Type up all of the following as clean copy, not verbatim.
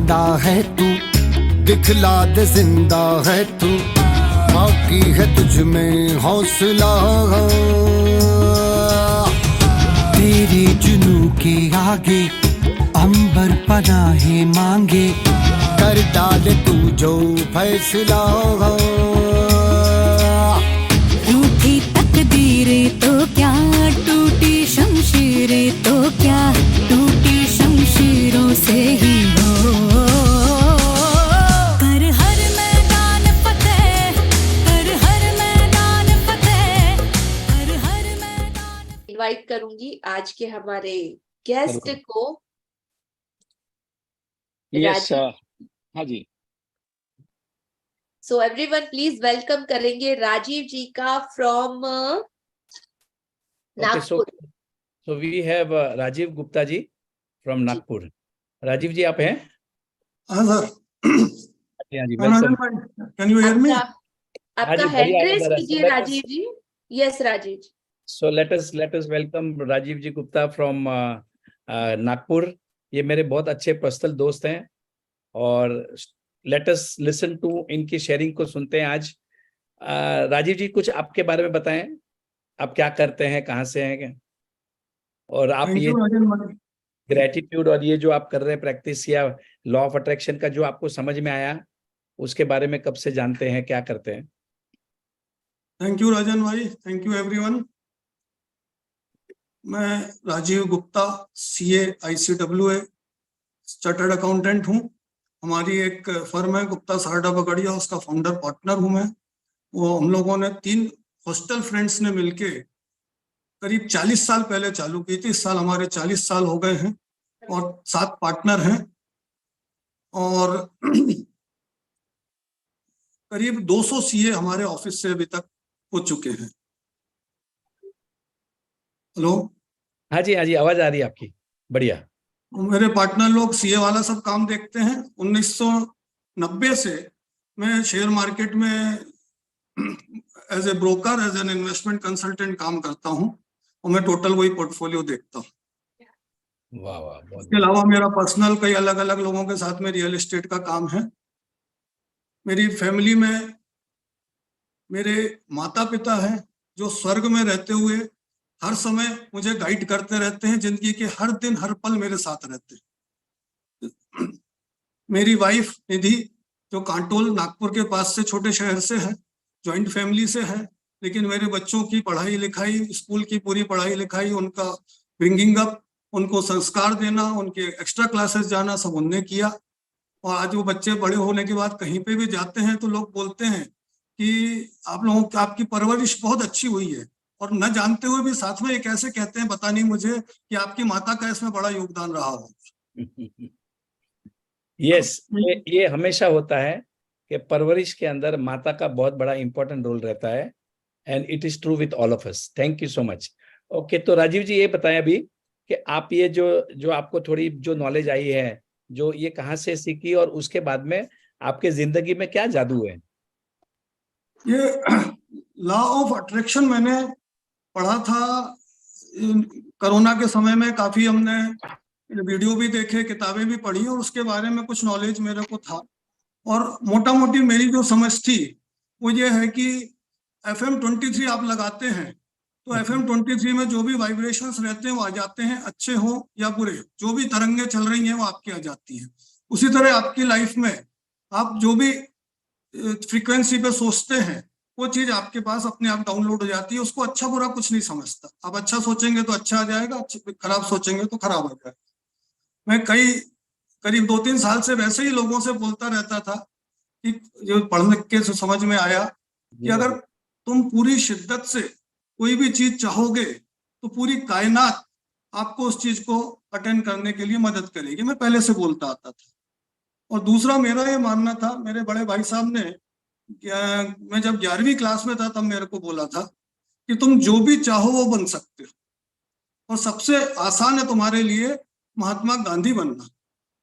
जिंदा है तू, दिखला दे जिंदा है तू, बाकी है तुझ में हौसला। तेरे जुनू के आगे अंबर पनाहे मांगे, कर डाले तू जो फैसला। रूठी तकदीरें तो क्या, टूटी शमशीरें तो क्या, टूटी शमशीरों से ही हो। कर हर मैदान फतेह, कर हर मैदान फतेह, कर हर मैदान। इनवाइट करूंगी आज के हमारे गेस्ट को। यस हाँ जी। सो एवरीवन प्लीज वेलकम करेंगे राजीव जी का from Nagpur. So we have Rajeev Gupta ji from Nagpur. Rajeev ji आप हैं? हाँ सर। हाँ जी, welcome. Can you hear me? आपका हैंड रेज कीजिए Rajeev ji. Yes Rajeev ji. So let us welcome Rajeev ji Gupta from Nagpur. ये मेरे बहुत अच्छे पर्सनल दोस्त हैं और लेट अस लिसन टू इनकी शेयरिंग को सुनते हैं आज। राजीव जी कुछ आपके बारे में बताएं, आप क्या करते हैं, कहाँ से हैं, और आप ये ग्रेटिट्यूड और ये जो आप कर रहे हैं प्रैक्टिस या लॉ ऑफ अट्रैक्शन का जो आपको समझ में आया उसके बारे में कब से जानते हैं, क्या करते हैं? थैंक यू राजन भाई, थैंक यू एवरीवन। मैं Rajeev Gupta CA ICWA chartered accountant हूँ। हमारी एक फर्म है गुप्ता सारडा बगड़िया, उसका फाउंडर पार्टनर हूँ मैं। वो हम लोगों ने 3 हॉस्टल फ्रेंड्स ने मिलके करीब 40 साल पहले चालू की थी। इस साल हमारे 40 साल हो गए हैं और 7 पार्टनर हैं और करीब 200 CA हमारे ऑफिस से अभी तक हो चुके हैं। हेलो, हाँ जी आवाज आ रही है आपकी, बढ़िया। मेरे पार्टनर लोग CA वाला सब काम देखते हैं। 1990 से मैं शेयर मार्केट में as a broker, as an investment consultant काम करता हूं और मैं टोटल वही पोर्टफोलियो देखता हूँ। वाह वाह। इसके अलावा मेरा पर्सनल कई अलग अलग लोगों के साथ में रियल एस्टेट का काम है। मेरी फैमिली में मेरे माता पिता हैं जो स्वर्ग में रहते हुए हर समय मुझे गाइड करते रहते हैं, जिंदगी के हर दिन हर पल मेरे साथ रहते हैं। मेरी वाइफ निधि जो कांटोल नागपुर के पास से छोटे शहर से है, जॉइंट फैमिली से है, लेकिन मेरे बच्चों की पढ़ाई लिखाई, स्कूल की पूरी पढ़ाई लिखाई, उनका ब्रिंगिंग अप, उनको संस्कार देना, उनके एक्स्ट्रा क्लासेस जाना सब उनने किया। और आज वो बच्चे बड़े होने के बाद कहीं पे भी जाते हैं तो लोग बोलते हैं कि आप लोगों की, आपकी परवरिश बहुत अच्छी हुई है, और न जानते हुए भी साथ में ये कैसे कहते हैं पता नहीं मुझे कि आपकी माता का इसमें बड़ा योगदान रहा होगा। यस, ये हमेशा होता है कि परवरिश के अंदर माता का बहुत बड़ा इंपॉर्टेंट रोल रहता है, and it is true with all of us. Thank you so much. Okay, तो राजीव जी ये बताएं अभी कि आप ये जो आपको थोड़ी जो नॉलेज आई है, जो ये कहाँ से सीखी और उसके बाद में आपके जिंदगी में क्या जादू है? ये लॉ ऑफ अट्रैक्शन मैंने पढ़ा था कोरोना के समय में, काफी हमने वीडियो भी देखे, किताबें भी पढ़ी और उसके बारे में कुछ नॉलेज मेरे को था। और मोटा मोटी मेरी जो समझ थी वो ये है कि FM 23 आप लगाते हैं तो FM 23 में जो भी वाइब्रेशंस रहते हैं वो आ जाते हैं, अच्छे हो या बुरे, जो भी तरंगे चल रही हैं वो आपकी आ जाती हैं। उसी तरह आपकी लाइफ में आप जो भी फ्रीक्वेंसी पे सोचते हैं वो चीज आपके पास अपने आप डाउनलोड हो जाती है। उसको अच्छा बुरा कुछ नहीं समझता। आप अच्छा सोचेंगे तो अच्छा आ जाएगा, खराब सोचेंगे तो खराब आ जाएगा। मैं करीब 2-3 साल से वैसे ही लोगों से बोलता रहता था कि जो पढ़ने के समझ में आया कि अगर तुम पूरी शिद्दत से कोई भी चीज चाहोगे तो पूरी कायनात आपको उस चीज को अटेंड करने के लिए मदद करेगी। मैं पहले से बोलता आता था। और दूसरा मेरा ये मानना था, मेरे बड़े भाई साहब ने, मैं जब 11वीं क्लास में था तब मेरे को बोला था कि तुम जो भी चाहो वो बन सकते हो, और सबसे आसान है तुम्हारे लिए महात्मा गांधी बनना।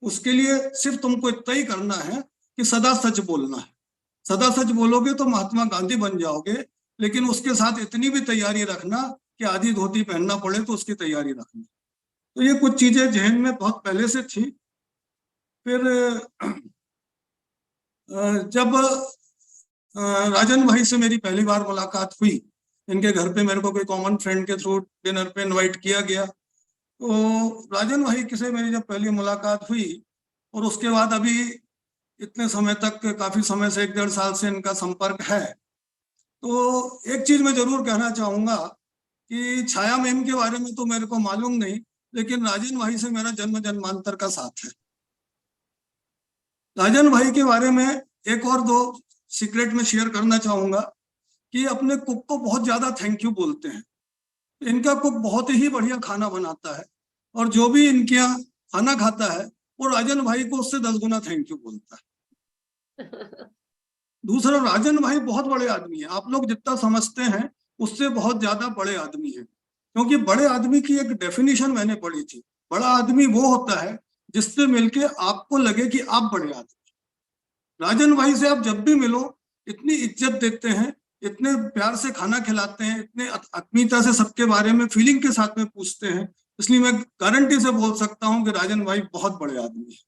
उसके लिए सिर्फ तुमको इतना ही करना है कि सदा सच बोलना है। सदा सच बोलोगे तो महात्मा गांधी बन जाओगे, लेकिन उसके साथ इतनी भी तैयारी रखना कि आधी धोती पहनना पड़े तो उसकी तैयारी रखना। तो ये कुछ चीजें जहन में बहुत पहले से थी। फिर जब राजन भाई से मेरी पहली बार मुलाकात हुई, इनके घर पे मेरे को कोई कॉमन फ्रेंड के थ्रू डिनर पे इनवाइट किया गया, तो राजन भाई से मेरी जब पहली मुलाकात हुई और उसके बाद अभी इतने समय तक, काफी समय से 1-1.5 साल से इनका संपर्क है, तो एक चीज मैं जरूर कहना चाहूंगा कि छाया मैम के बारे में तो मेरे को मालूम नहीं, लेकिन राजन भाई से मेरा जन्म जन्मांतर का साथ है। राजन भाई के बारे में एक और 2 सीक्रेट में शेयर करना चाहूंगा कि अपने कुक को बहुत ज्यादा थैंक यू बोलते हैं। इनका कुक बहुत ही बढ़िया खाना बनाता है और जो भी इनके यहाँ खाना खाता है वो राजन भाई को उससे 10 गुना थैंक यू बोलता है। दूसरा, राजन भाई बहुत बड़े आदमी है, आप लोग जितना समझते हैं उससे बहुत ज्यादा बड़े आदमी है, क्योंकि बड़े आदमी की एक डेफिनेशन मैंने पढ़ी थी। बड़ा आदमी वो होता है जिससे मिलके आपको लगे कि आप बड़े आदमी। राजन भाई से आप जब भी मिलो इतनी इज्जत देते हैं, इतने प्यार से खाना खिलाते हैं, इतने आत्मीयता से सबके बारे में फीलिंग के साथ में पूछते हैं, इसलिए मैं गारंटी से बोल सकता हूं कि राजन भाई बहुत बड़े आदमी हैं।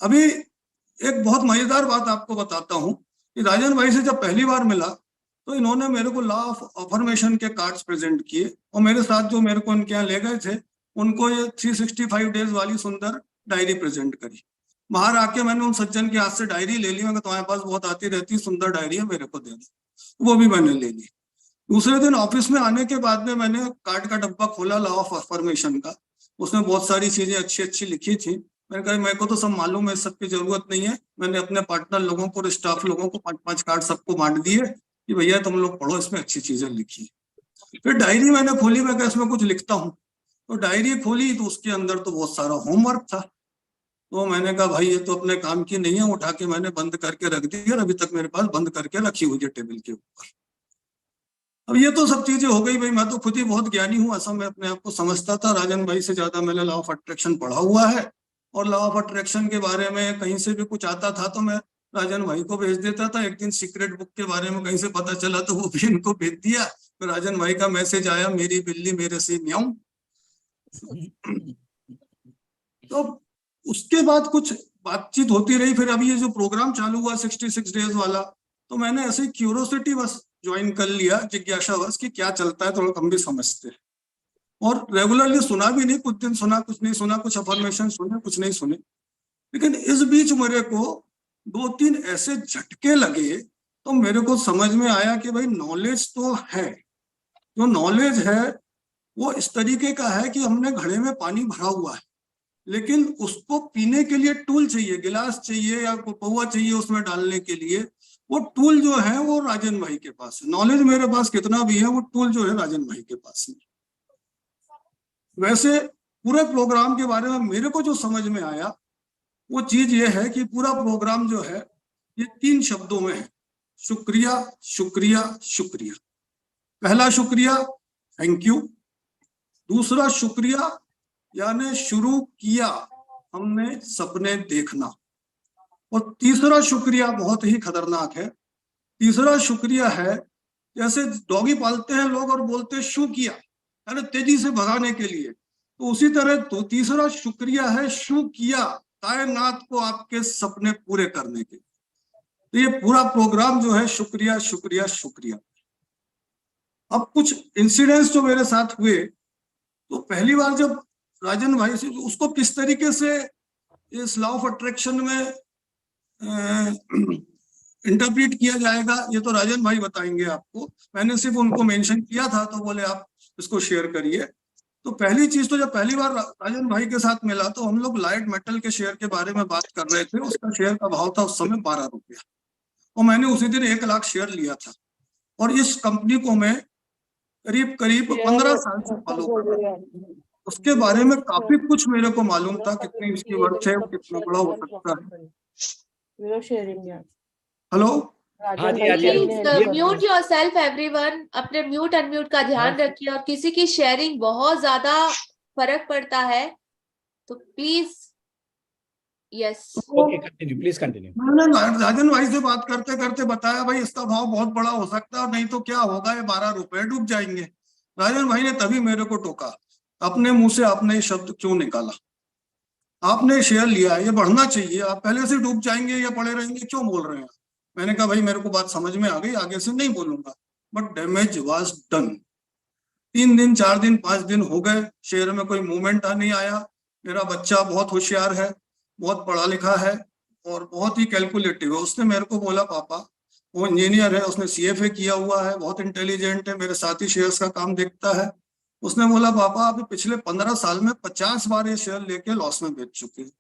अभी एक बहुत मजेदार बात आपको बताता हूं कि राजन भाई से जब पहली बार मिला तो इन्होंने मेरे को लॉ ऑफ अफर्मेशन के कार्ड्स प्रेजेंट किए और मेरे साथ जो मेरे को इनके यहाँ ले गए थे उनको ये 365 डेज वाली सुंदर डायरी प्रेजेंट करी। बाहर आके मैंने उन सज्जन के हाथ से डायरी ले ली, मैं तुम्हारे पास बहुत आती रहती सुंदर डायरी है, मेरे को दे दो, वो भी मैंने ले ली। दूसरे दिन ऑफिस में आने के बाद में मैंने कार्ड का डब्बा खोला लॉ ऑफ अफर्मेशन का, उसमें बहुत सारी चीजें अच्छी अच्छी लिखी थी। मैंने कहा मेरे को तो सब मालूम है, सबकी जरूरत नहीं है। मैंने अपने पार्टनर लोगों को और स्टाफ लोगों को 5-5 कार्ड सबको बांट दिए कि भैया तुम लोग पढ़ो, इसमें अच्छी चीजें लिखी। फिर डायरी मैंने खोली, मैं कहा इसमें कुछ लिखता हूँ, तो डायरी खोली तो उसके अंदर तो बहुत सारा होमवर्क था। तो मैंने कहा भाई ये तो अपने काम की नहीं है, उठा के मैंने बंद करके रख दी और अभी तक मेरे पास बंद करके रखी हुई है टेबल के ऊपर। अब ये तो सब चीजें हो गई भाई, मैं तो खुद ही बहुत ज्ञानी हूँ, ऐसा मैं अपने आप को समझता था। राजन भाई से ज्यादा मैंने लॉ ऑफ अट्रैक्शन पढ़ा हुआ है और लॉ ऑफ अट्रैक्शन के बारे में कहीं से भी कुछ आता था तो मैं राजन भाई को भेज देता था। एक दिन सीक्रेट बुक के बारे में कहीं से पता चला तो वो भी इनको भेज दिया, तो राजन भाई का मैसेज आया, मेरी बिल्ली मेरे से म्याऊं। तो उसके बाद कुछ बातचीत होती रही। फिर अभी ये जो प्रोग्राम चालू हुआ 66 डेज वाला, तो मैंने ऐसे क्यूरोसिटी बस ज्वाइन कर लिया, जिज्ञासा बस कि क्या चलता है, थोड़ा हम भी समझते हैं। और रेगुलरली सुना भी नहीं, कुछ दिन सुना, कुछ नहीं सुना, कुछ अफर्मेशन सुने, कुछ नहीं सुने। लेकिन इस बीच मेरे को 2-3 ऐसे झटके लगे तो मेरे को समझ में आया कि भाई नॉलेज तो है, जो नॉलेज है वो इस तरीके का है कि हमने घड़े में पानी भरा हुआ है, लेकिन उसको पीने के लिए टूल चाहिए, गिलास चाहिए या पौवा चाहिए उसमें डालने के लिए। वो टूल जो है वो राजन भाई के पास है। नॉलेज मेरे पास कितना भी है, वो टूल जो है राजन भाई के पास है। वैसे पूरे प्रोग्राम के बारे में मेरे को जो समझ में आया वो चीज ये है कि पूरा प्रोग्राम जो है ये 3 शब्दों में है, शुक्रिया शुक्रिया शुक्रिया। पहला शुक्रिया थैंक यू, दूसरा शुक्रिया यानी शुरू किया हमने सपने देखना, और तीसरा शुक्रिया बहुत ही खतरनाक है। तीसरा शुक्रिया है जैसे डॉगी पालते हैं लोग और बोलते शू किया, यानी तेजी से भगाने के लिए, तो उसी तरह तो तीसरा शुक्रिया है शू किया, कायनात को आपके सपने पूरे करने के। तो ये पूरा प्रोग्राम जो है शुक्रिया शुक्रिया शुक्रिया। अब कुछ इंसिडेंट्स जो मेरे साथ हुए, तो पहली बार जब राजन भाई से उसको किस तरीके से इस लॉ ऑफ अट्रैक्शन में इंटरप्रेट किया जाएगा ये तो राजन भाई बताएंगे आपको। मैंने सिर्फ उनको मेंशन किया था तो बोले आप इसको शेयर करिए। तो पहली चीज तो जब पहली बार राजन भाई के साथ मिला तो हम लोग लाइट मेटल के शेयर के बारे में बात कर रहे थे। उसका शेयर का भाव था उस समय 12 रुपया और मैंने उसी दिन 1 लाख शेयर लिया था और इस कंपनी को मैं करीब 15 साल से फॉलो कर रहा हूँ। उसके बारे में काफी कुछ मेरे को मालूम था, कितनी इसकी वर्थ है, कितना बड़ा हो सकता है। हेलो, म्यूट योरसेल्फ एवरीवन, अपने म्यूट अनम्यूट का ध्यान रखिए और किसी की शेयरिंग बहुत ज्यादा फर्क पड़ता है तो please yes okay continue, please continue. मैंने राजन भाई से बात करते करते बताया भाई इसका भाव बहुत बड़ा हो सकता है, नहीं तो क्या होगा ये 12 रुपए डूब जाएंगे। राजन भाई ने तभी मेरे को टोका, अपने मुंह से आपने ये शब्द क्यों निकाला। आपने शेयर लिया है, ये बढ़ना चाहिए, आप पहले से डूब जाएंगे या पड़े रहेंगे, क्यों बोल रहे हैं? मैंने कहा भाई मेरे को बात समझ में आ गई, आगे से नहीं बोलूंगा, बट डैमेज वाज डन। 3 दिन 4 दिन 5 दिन हो गए, शेयर में कोई मूवमेंट नहीं आया। मेरा बच्चा बहुत होशियार है, बहुत पढ़ा लिखा है और बहुत ही कैलकुलेटिव है। उसने मेरे को बोला पापा, वो इंजीनियर है, उसने CFA किया हुआ है, बहुत इंटेलिजेंट है, मेरे साथ ही शेयर्स का काम देखता है। उसने बोला पापा आप पिछले 15 साल में 50 बार ये शेयर लेके लॉस में बेच चुके हैं।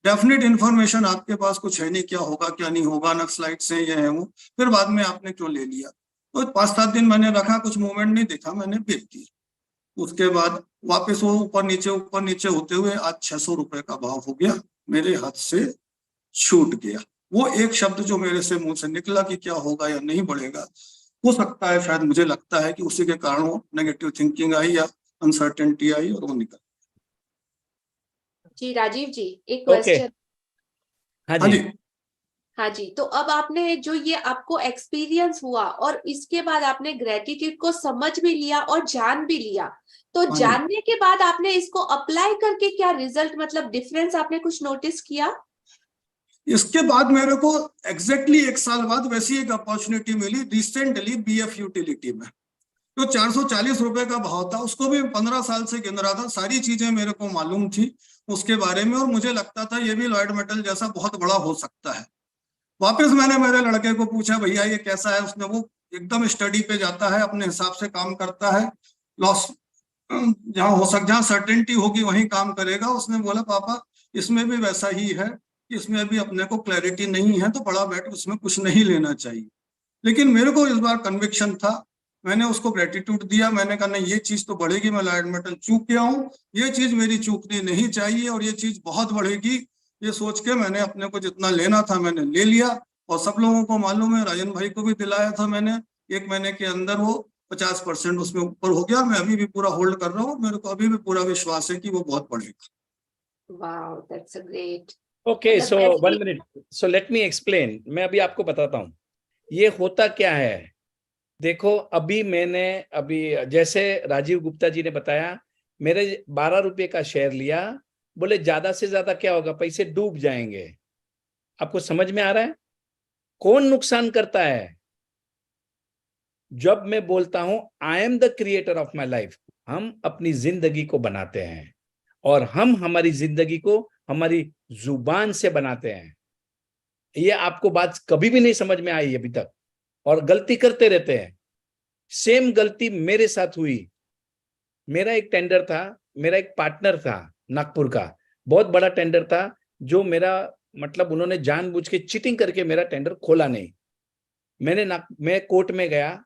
डेफिनेट इन्फॉर्मेशन आपके पास कुछ है नहीं, क्या होगा क्या नहीं होगा, नक्सलाइट से ये है वो, फिर बाद में आपने क्यों ले लिया? तो 5-7 दिन मैंने रखा, कुछ मूवमेंट नहीं देखा, मैंने बेच दिया। उसके बाद वापस वो ऊपर नीचे होते हुए आज 600 रुपए का भाव हो गया, मेरे हाथ से छूट गया। वो एक शब्द जो मेरे से मुंह से निकला कि क्या होगा या नहीं बढ़ेगा, हो सकता है, शायद मुझे लगता है कि उसी के कारण वो नेगेटिव थिंकिंग आई या अनसर्टेनिटी आई और वो निकल। जी राजीव जी, एक ओके। क्वेश्चन। हाँ हाँ जी। जी। हाँ जी, तो अब आपने जो ये आपको एक्सपीरियंस हुआ और इसके बाद आपने ग्रेटिट्यूड को समझ भी लिया और जान भी लिया, तो हाँ जी। जानने के बाद आपने इसको अप्लाई करके क्या रिजल्ट, मतलब डिफरेंस आपने कुछ नोटिस किया? इसके बाद मेरे को एग्जैक्टली 1 साल बाद वैसी एक अपॉर्चुनिटी मिली रिसेंटली BF यूटिलिटी में। तो 440 रुपए का भाव था, उसको भी 15 साल से गिन रहा था, सारी चीजें मेरे को मालूम थी उसके बारे में और मुझे लगता था ये भी लॉयड मेटल जैसा बहुत बड़ा हो सकता है। वापस मैंने मेरे लड़के को पूछा भैया ये कैसा है, उसने वो एकदम स्टडी पे जाता है, अपने हिसाब से काम करता है, लॉस जहाँ सर्टेनिटी होगी वहीं काम करेगा। उसने बोला पापा इसमें भी वैसा ही है, इसमें भी अपने को क्लैरिटी नहीं है तो बड़ा बेट उसमें कुछ नहीं लेना चाहिए। लेकिन मेरे को इस बार कन्विक्शन था, मैंने उसको ग्रेटिट्यूड दिया, मैंने कहा नहीं ये चीज तो बढ़ेगी, मैं लॉयड मेटल चूक गया हूँ, ये चीज मेरी चूकनी नहीं चाहिए और ये चीज बहुत बढ़ेगी, ये सोच के मैंने अपने को जितना लेना था मैंने ले लिया। और सब लोगों को मालूम है, राजन भाई को भी दिलाया था मैंने, 1 महीने के अंदर वो 50% उसमें ऊपर हो गया। मैं अभी भी पूरा होल्ड कर रहा हूँ, मेरे को अभी भी पूरा विश्वास है कि वो बहुत बढ़ेगा। Wow, that's a great. Okay, so मतलब 1 minute, so let me explain. मैं अभी आपको बताता हूँ ये होता क्या है। देखो अभी जैसे राजीव गुप्ता जी ने बताया, मेरे 12 रुपए का शेयर लिया, बोले ज्यादा से ज्यादा क्या होगा, पैसे डूब जाएंगे। आपको समझ में आ रहा है कौन नुकसान करता है? जब मैं बोलता हूं I am the creator of my life, हम अपनी जिंदगी को बनाते हैं और हम हमारी जिंदगी को हमारी जुबान से बनाते हैं। ये आपको बात कभी भी नहीं समझ में आई अभी तक और गलती करते रहते हैं। सेम गलती मेरे साथ हुई। मेरा एक टेंडर था, मेरा एक पार्टनर था नागपुर का, बहुत बड़ा टेंडर था, जो मेरा मतलब उन्होंने जानबूझ के चीटिंग करके मेरा टेंडर खोला नहीं। मैं कोर्ट में गया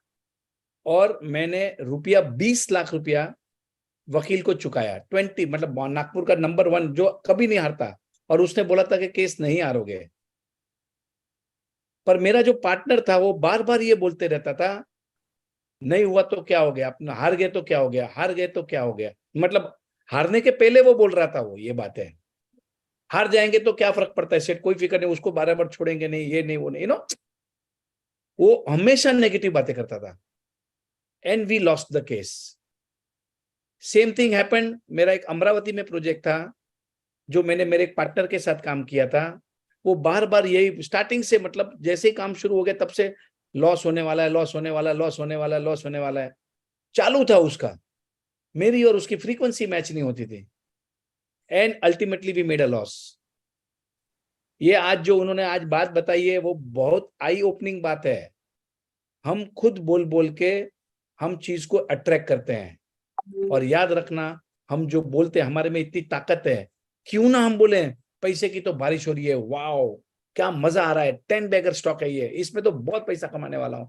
और मैंने ₹20 लाख वकील को चुकाया। 20 मतलब नागपुर का नंबर 1 जो कभी नहीं हारता, और उसने बोला था कि केस नहीं हारोगे। पर मेरा जो पार्टनर था वो बार बार ये बोलते रहता था नहीं हुआ तो क्या हो गया, अपना हार गए तो क्या हो गया, हार गए तो क्या हो गया। मतलब हारने के पहले वो बोल रहा था वो ये बात है, हार जाएंगे तो क्या फर्क पड़ता है सेठ, कोई फिक्र नहीं, उसको बार छोड़ेंगे नहीं, ये नहीं वो नहीं, वो हमेशा नेगेटिव बातें करता था। And we lost the case. Same thing happened. मेरा एक अमरावती में प्रोजेक्ट था जो मैंने मेरे एक पार्टनर के साथ काम किया था। वो बार बार यही स्टार्टिंग से, मतलब जैसे ही काम शुरू हो गया तब से लॉस होने वाला है, लॉस होने वाला है, लॉस होने वाला है, लॉस होने वाला है, चालू था उसका। मेरी और उसकी फ्रीक्वेंसी मैच नहीं होती थी and ultimately we made a loss. ये आज जो उन्होंने आज बात बताई है वो बहुत आई ओपनिंग बात है। हम खुद बोल बोल के हम चीज को अट्रैक्ट करते हैं। और याद रखना, हम जो बोलते हैं हमारे में इतनी ताकत है, क्यों ना हम बोले पैसे की तो बारिश हो रही है, वाओ क्या मजा आ रहा है, 10 बैगर स्टॉक है ये, इसमें तो बहुत पैसा कमाने वाला हूं।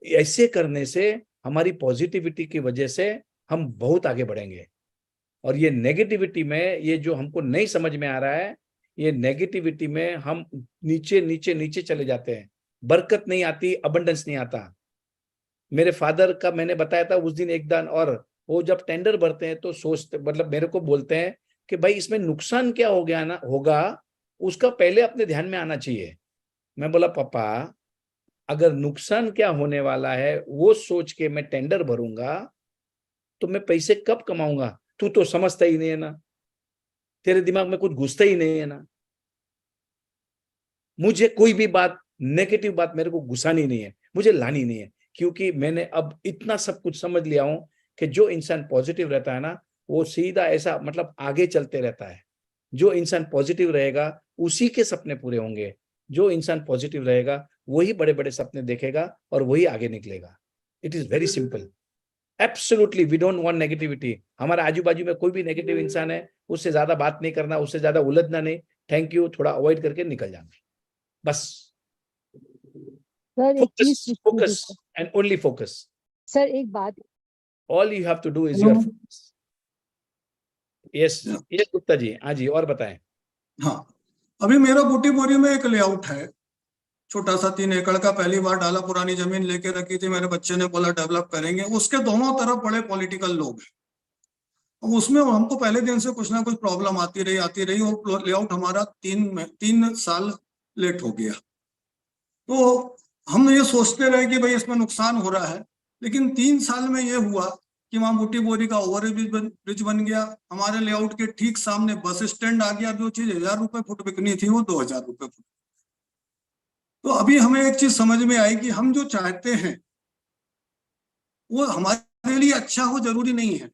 ऐसे करने से हमारी पॉजिटिविटी की वजह से हम बहुत आगे बढ़ेंगे। और ये नेगेटिविटी में, ये जो हमको नहीं समझ में आ रहा है, ये नेगेटिविटी में हम नीचे नीचे नीचे चले जाते हैं, बरकत नहीं आती, अबंडेंस नहीं आता। मेरे फादर का मैंने बताया था उस दिन एक दिन, और वो जब टेंडर भरते हैं तो सोचते, मतलब मेरे को बोलते हैं कि भाई इसमें नुकसान क्या हो गया ना होगा, उसका पहले अपने ध्यान में आना चाहिए। मैं बोला पापा अगर नुकसान क्या होने वाला है वो सोच के मैं टेंडर भरूंगा तो मैं पैसे कब कमाऊंगा, तू तो समझता ही नहीं है ना। तेरे दिमाग में कुछ घुसता ही नहीं है ना। मुझे कोई भी बात, नेगेटिव बात मेरे को घुसानी नहीं है, मुझे लानी नहीं है, क्योंकि मैंने अब इतना सब कुछ समझ लिया हूं कि जो इंसान पॉजिटिव रहता है ना, वो सीधा ऐसा मतलब आगे चलते रहता है। जो इंसान पॉजिटिव रहेगा उसी के सपने पूरे होंगे। जो इंसान पॉजिटिव रहेगा वही बड़े बड़े सपने देखेगा और वही आगे निकलेगा। It is very simple. Absolutely we don't want negativity. हमारे आजू बाजू में कोई भी नेगेटिव इंसान है, उससे ज्यादा बात नहीं करना, उससे ज्यादा उलझना नहीं। थैंक यू, थोड़ा अवॉइड करके निकल जाना बस। सर एक चीज Focus, focus and only focus. Sir एक बात, All you have to do is your focus. Yes, yes Gupta ji, हाँ जी, और बताएं। हाँ, अभी मेरा बूटी बोरी में एक लेआउट है, छोटा सा 3 एकड़ का, पहली बार डाला, पुरानी जमीन लेके रखी थी, मेरे बच्चे ने बोला डेवलप करेंगे। उसके दोनों तरफ बड़े पॉलिटिकल लोग हैं, उसमें हमको पहले दिन से कुछ ना कुछ प्रॉब्लम आती रही और लेआउट हमारा 3 साल लेट हो गया। तो हम ये सोचते रहे कि भाई इसमें नुकसान हो रहा है, लेकिन 3 साल में ये हुआ कि वहां बूटी बोरी का ओवर ब्रिज बन गया, हमारे लेआउट के ठीक सामने बस स्टैंड आ गया। जो चीज 1000 रुपए फुट बिकनी थी वो 2000 रुपए फुट। तो अभी हमें एक चीज समझ में आई कि हम जो चाहते हैं वो हमारे लिए अच्छा हो जरूरी नहीं है।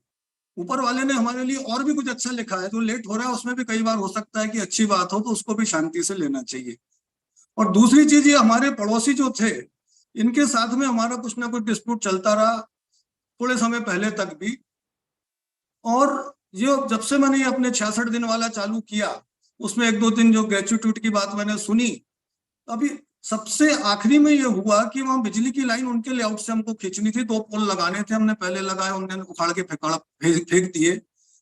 ऊपर वाले ने हमारे लिए और भी कुछ अच्छा लिखा है। जो लेट हो रहा है उसमें भी कई बार हो सकता है कि अच्छी बात हो, तो उसको भी शांति से लेना चाहिए। और दूसरी चीज, ये हमारे पड़ोसी जो थे, इनके साथ में हमारा कुछ ना कुछ डिस्प्यूट चलता रहा थोड़े समय पहले तक भी। और ये जब से मैंने ये अपने 66 दिन वाला चालू किया, उसमें 1-2 दिन जो ग्रेच्युटी की बात मैंने सुनी, अभी सबसे आखिरी में ये हुआ कि वहां बिजली की लाइन उनके लेआउट से हमको खींचनी थी। 2 पोल लगाने थे, हमने पहले लगाए, उन्होंने उखाड़ के फेंक दिए।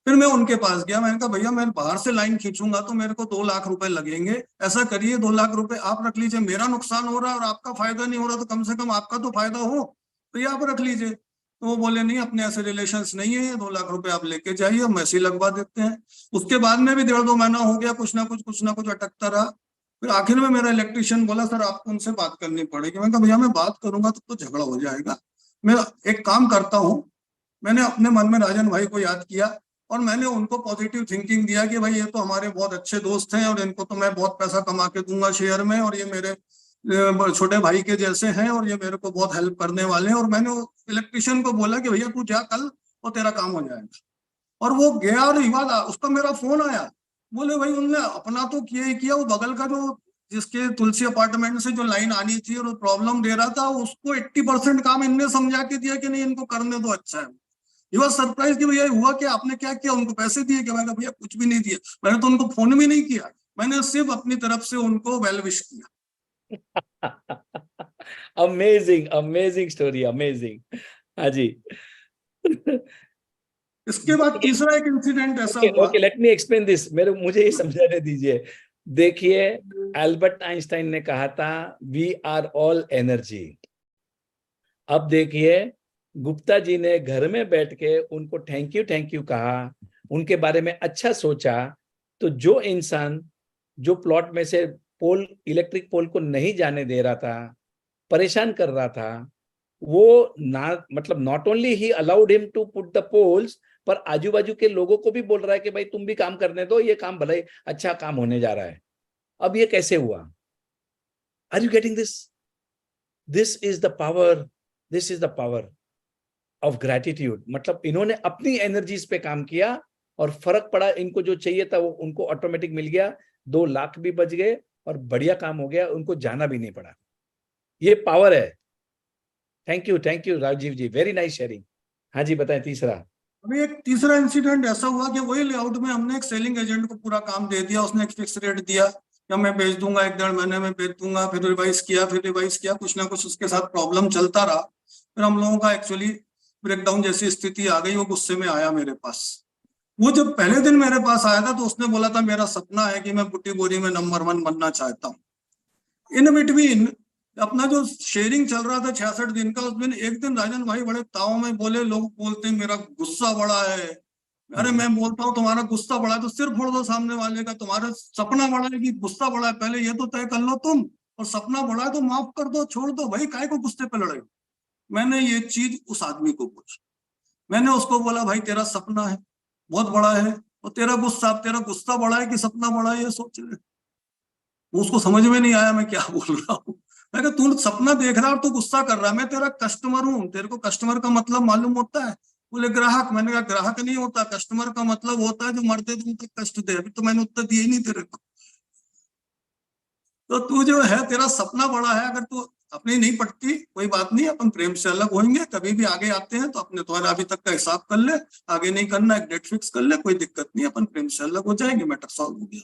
फिर मैं उनके पास गया, मैंने कहा भैया मैं बाहर से लाइन खींचूंगा तो मेरे को 2 लाख रुपए लगेंगे, ऐसा करिए 2 लाख रुपए आप रख लीजिए, मेरा नुकसान हो रहा है और आपका फायदा नहीं हो रहा, तो कम से कम आपका तो फायदा हो, तो ये आप रख लीजिए। तो वो बोले नहीं, अपने ऐसे रिलेशंस नहीं है, 2 लाख रुपए आप लेके जाइए, हम ऐसे ही लगवा देते हैं। उसके बाद में भी 1.5-2 महीना हो गया, कुछ ना कुछ अटकता रहा। फिर आखिर में मेरा इलेक्ट्रिशियन बोला सर आपको उनसे बात करनी पड़ेगी। मैंने कहा भैया मैं बात करूंगा तो झगड़ा हो जाएगा, मैं एक काम करता हूँ। मैंने अपने मन में राजन भाई को याद किया और मैंने उनको पॉजिटिव थिंकिंग दिया कि भाई ये तो हमारे बहुत अच्छे दोस्त हैं और इनको तो मैं बहुत पैसा कमा के दूंगा शेयर में, और ये मेरे छोटे भाई के जैसे हैं और ये मेरे को बहुत हेल्प करने वाले हैं। और मैंने इलेक्ट्रिशियन को बोला कि भैया तू जा कल और तेरा काम हो जाएगा। और वो गया और उसका मेरा फोन आया, बोले भाई उनने अपना तो किया ही किया, वो बगल का जो जिसके तुलसी अपार्टमेंट से जो लाइन आनी थी और प्रॉब्लम दे रहा था, उसको 80% काम इनने समझा के दिया कि नहीं इनको करने दो, अच्छा है। ये was सरप्राइज कि भैया हुआ कि आपने क्या किया, उनको पैसे दिए क्या? मैंने कहा भैया कुछ भी नहीं दिया, मैंने तो उनको फोन भी नहीं किया, मैंने सिर्फ अपनी तरफ से उनको वेल विश किया। Amazing amazing story, amazing. हाँ जी। इसके बाद तीसरा एक इंसिडेंट ऐसा हुआ। Okay, late me explain this. मुझे ये समझाने दीजिए। देखिए, एल्बर्ट आइंस्टाइन ने कहा था वी आर ऑल एनर्जी। अब देखिए, गुप्ता जी ने घर में बैठ के उनको थैंक यू कहा, उनके बारे में अच्छा सोचा। तो जो इंसान जो प्लॉट में से पोल, इलेक्ट्रिक पोल को नहीं जाने दे रहा था, परेशान कर रहा था, वो मतलब not only he allowed him to put the polls, पर आजू बाजू के लोगों को भी बोल रहा है कि भाई तुम भी काम करने दो, ये काम भले अच्छा काम होने जा रहा है। अब ये कैसे हुआ? Are you getting this? This is the power of gratitude. मतलब इन्होंने अपनी एनर्जीज पे काम किया और फर्क पड़ा, इनको जो चाहिए था वो उनको ऑटोमेटिक मिल गया, 2 लाख भी बच गए और बढ़िया काम हो गया, उनको जाना भी नहीं पड़ा। ये पावर है। Thank you Rajiv ji, very nice sharing. हाँ जी, बताएं तीसरा। अभी एक तीसरा इंसिडेंट ऐसा हुआ कि वही लेआउट में हमने एक सेलिंग एजेंट को पूरा काम दे दिया, उसने एक फिक्स रेट दिया या मैं बेच दूंगा, 1-1.5 महीने में बेच दूंगा। फिर रिवाइज किया, कुछ ना कुछ उसके साथ प्रॉब्लम चलता रहा। फिर हम लोगों का एक्चुअली ब्रेकडाउन जैसी स्थिति आ गई। वो गुस्से में आया मेरे पास। वो जब पहले दिन मेरे पास आया था तो उसने बोला था मेरा सपना है कि मैं बूटी बोरी में नंबर 1 बनना चाहता हूँ। इन बिटवीन अपना जो शेयरिंग चल रहा था 66 दिन का, उस दिन एक दिन राजन भाई बड़े ताव में बोले, लोग बोलते हैं मेरा गुस्सा बड़ा है। अरे मैं बोलता हूँ तुम्हारा गुस्सा बड़ा है तो सिर फोड़ दो सामने वाले का, तुम्हारा सपना बड़ा है कि गुस्सा बड़ा है, पहले ये तो तय कर लो तुम, और सपना बड़ा है तो माफ कर दो, छोड़ दो भाई, काय को गुस्से पे लड़े। मैंने ये चीज उस आदमी को पूछी। मैंने उसको बोला भाई तेरा सपना है बहुत बड़ा है और तेरा गुस्सा बड़ा है कि सपना बड़ा है, ये सोच रहे। उसको समझ में नहीं आया मैं क्या बोल रहा हूँ। मैं कहा तू सपना देख रहा है और तू गुस्सा कर रहा है, मैं तेरा कस्टमर हूँ, तेरे को कस्टमर का मतलब मालूम होता है? बोले ग्राहक। मैंने कहा ग्राहक नहीं होता, कस्टमर का मतलब होता है जो मरते दम तक कष्ट दे। अभी तो मैंने उत्तर दिए ही नहीं तेरे को। तो तू जो है तेरा सपना बड़ा है, अगर तू अपनी नहीं पटती कोई बात नहीं, अपन प्रेम से अलग होंगे, कभी भी आगे आते हैं तो अपने तुम्हारा अभी तक का हिसाब कर ले, आगे नहीं करना, एक डेट फिक्स कर ले, कोई दिक्कत नहीं, अपन प्रेम से अलग हो जाएंगे, मैटर सॉल्व हो गया।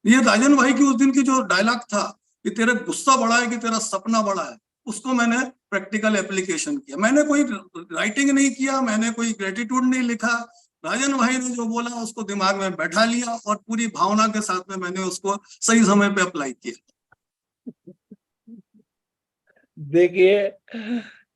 ये राजन भाई की उस दिन की जो डायलॉग था कि तेरा गुस्सा बड़ा है कि तेरा सपना बड़ा है, उसको मैंने प्रैक्टिकल एप्लीकेशन किया। मैंने कोई राइटिंग नहीं किया, मैंने कोई ग्रेटिट्यूड नहीं लिखा, राजन भाई ने जो बोला उसको दिमाग में बैठा लिया और पूरी भावना के साथ में मैंने उसको सही समय पे अप्लाई किया। देखिए